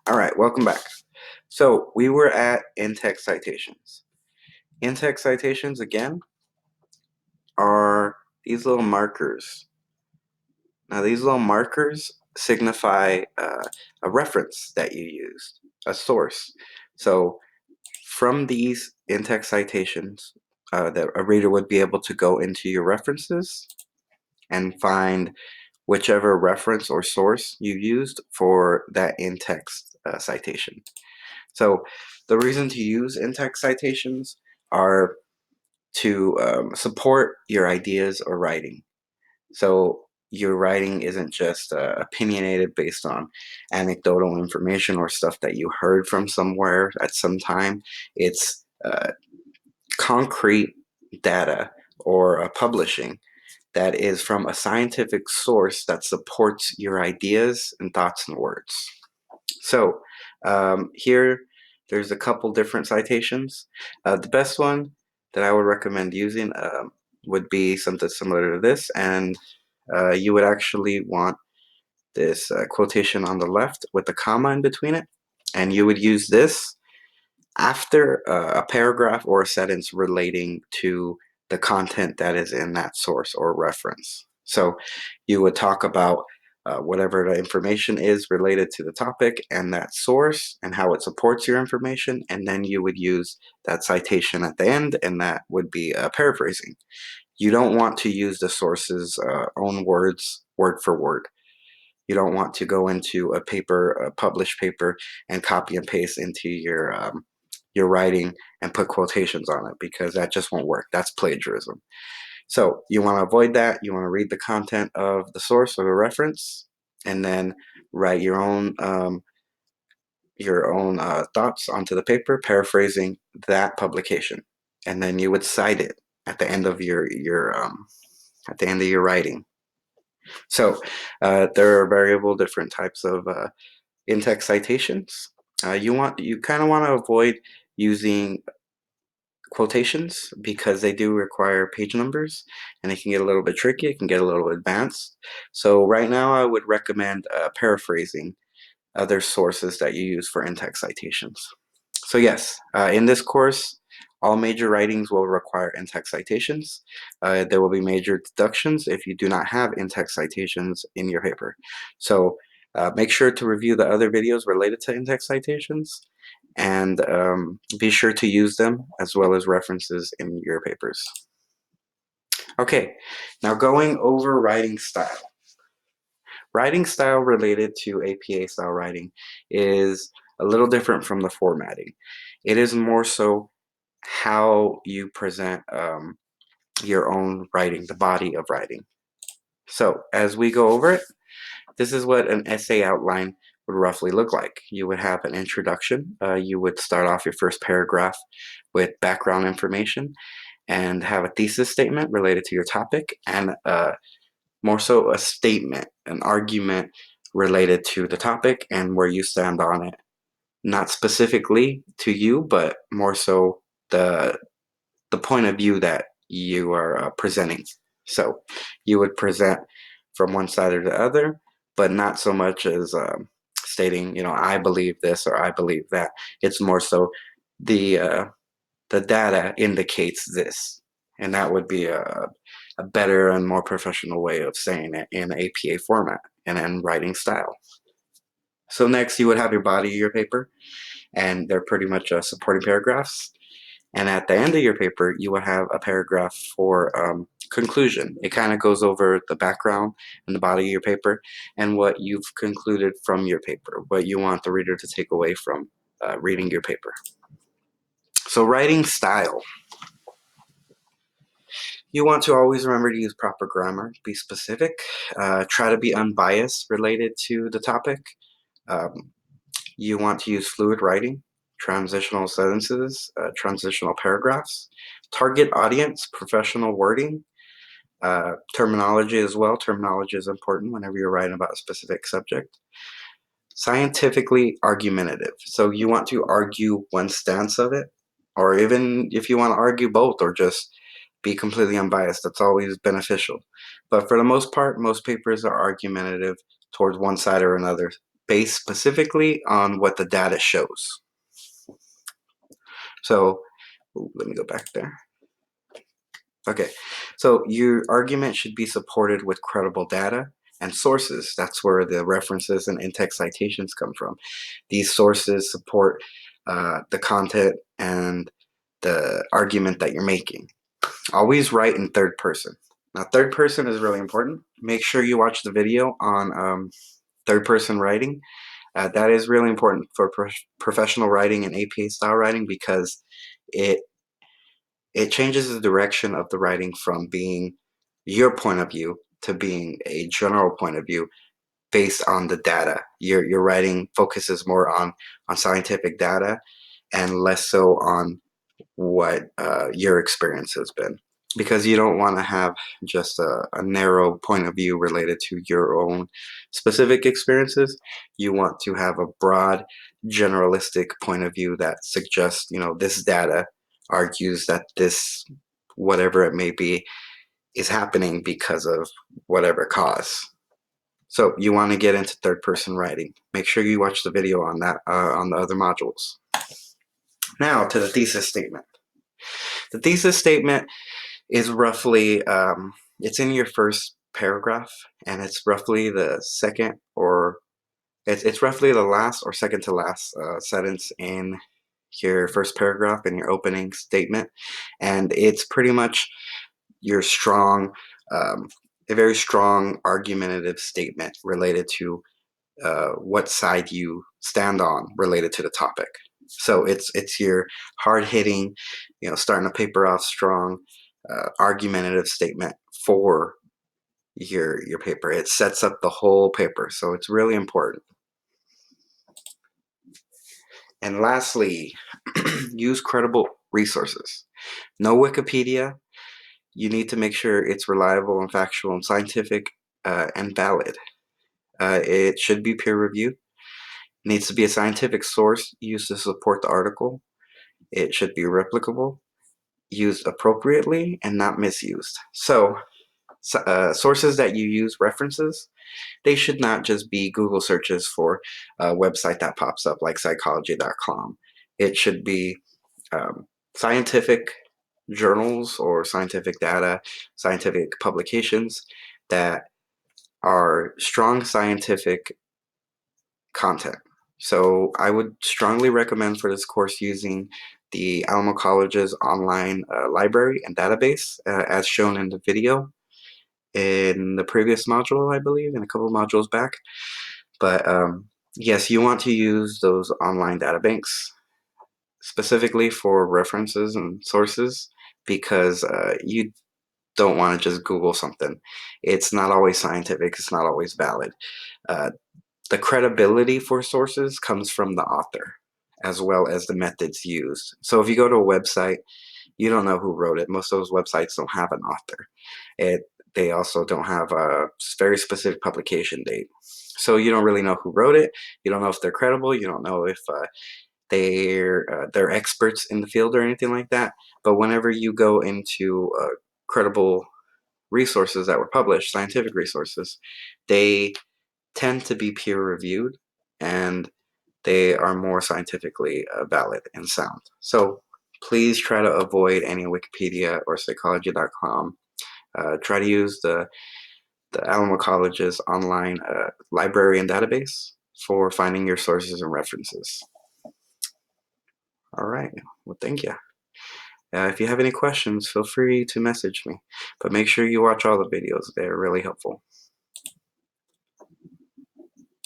All right, welcome back. So we were at in-text citations. In-text citations, again, are these little markers. Now, these little markers signify a reference that you used, a source. So from these in-text citations, that a reader would be able to go into your references and find whichever reference or source you used for that in-text citation. So the reason to use in-text citations are to support your ideas or writing. So your writing isn't just opinionated based on anecdotal information or stuff that you heard from somewhere at some time. It's concrete data or publishing that is from a scientific source that supports your ideas and thoughts and words. So here, there's a couple different citations. The best one that I would recommend using would be something similar to this, and you would actually want this quotation on the left with a comma in between it, and you would use this after a paragraph or a sentence relating to the content that is in that source or reference. So you would talk about whatever the information is related to the topic and that source and how it supports your information, and then you would use that citation at the end, and that would be paraphrasing. You don't want to use the source's own words word for word. You don't want to go into a paper, a published paper, and copy and paste into your writing and put quotations on it, because that just won't work. That's plagiarism. So you want to avoid that. You want to read the content of the source or the reference, and then write your own thoughts onto the paper, paraphrasing that publication, and then you would cite it at the end of your writing. So there are variable different types of in-text citations. You kind of want to avoid using quotations because they do require page numbers, and it can get a little bit tricky. It can get a little advanced. So right now I would recommend paraphrasing other sources that you use for in-text citations. So yes, in this course, all major writings will require in-text citations. There will be major deductions if you do not have in-text citations in your paper. So make sure to review the other videos related to in-text citations, and be sure to use them as well as references in your papers. Okay, now going over writing style. Writing style related to APA style writing is a little different from the formatting. It is more so how you present your own writing, the body of writing. So as we go over it, this is what an essay outline would roughly look like. You would have an introduction. You would start off your first paragraph with background information and have a thesis statement related to your topic, and more so a statement, an argument related to the topic and where you stand on it. Not specifically to you, but more so the point of view that you are presenting. So you would present from one side or the other, but not so much as stating, I believe this or I believe that. It's more so the data indicates this, and that would be a better and more professional way of saying it in APA format and in writing style. So next, you would have your body of your paper, and they're pretty much supporting paragraphs. And at the end of your paper, you will have a paragraph for conclusion. It kind of goes over the background and the body of your paper and what you've concluded from your paper, what you want the reader to take away from reading your paper. So writing style. You want to always remember to use proper grammar, be specific, try to be unbiased related to the topic. You want to use fluid writing, transitional sentences, transitional paragraphs, target audience, professional wording, terminology as well. Terminology is important whenever you're writing about a specific subject. Scientifically argumentative. So you want to argue one stance of it, or even if you want to argue both or just be completely unbiased, that's always beneficial. But for the most part, most papers are argumentative towards one side or another based specifically on what the data shows. So let me go back there. Okay, so your argument should be supported with credible data and sources. That's where the references and in-text citations come from. These sources support the content and the argument that you're making. Always write in third person. Now, third person is really important. Make sure you watch the video on third person writing. That is really important for professional writing and APA style writing because it changes the direction of the writing from being your point of view to being a general point of view based on the data. Your writing focuses more on scientific data and less so on what your experience has been. Because you don't want to have just a narrow point of view related to your own specific experiences. You want to have a broad, generalistic point of view that suggests, this data argues that this, whatever it may be, is happening because of whatever cause. So you want to get into third person writing. Make sure you watch the video on that on the other modules. Now to the thesis statement. The thesis statement is roughly, it's in your first paragraph, and it's roughly the second or it's roughly the last or second to last sentence in your first paragraph in your opening statement, and it's pretty much your strong, a very strong argumentative statement related to what side you stand on related to the topic. So it's your hard-hitting, starting a paper off strong, argumentative statement for your paper. It sets up the whole paper, so it's really important. And lastly, use credible resources. No Wikipedia. You need to make sure it's reliable and factual and scientific and valid. It should be peer-reviewed. It needs to be a scientific source used to support the article. It should be replicable, used appropriately, and not misused. So sources that you use, references, they should not just be Google searches for a website that pops up like psychology.com. It should be scientific journals or scientific data, scientific publications that are strong scientific content. So I would strongly recommend for this course using the Alamo College's online library and database as shown in the video in the previous module, I believe, and a couple modules back. But yes, you want to use those online data banks specifically for references and sources because you don't want to just Google something. It's not always scientific. It's not always valid. The credibility for sources comes from the author as well as the methods used. So if you go to a website, you don't know who wrote it. Most of those websites don't have an author. They also don't have a very specific publication date. So you don't really know who wrote it. You don't know if they're credible. You don't know if they're experts in the field or anything like that. But whenever you go into credible resources that were published, scientific resources, they tend to be peer reviewed and they are more scientifically valid and sound. So please try to avoid any Wikipedia or psychology.com. Try to use the Alamo College's online library and database for finding your sources and references. All right, well, thank you. If you have any questions, feel free to message me, but make sure you watch all the videos. They're really helpful.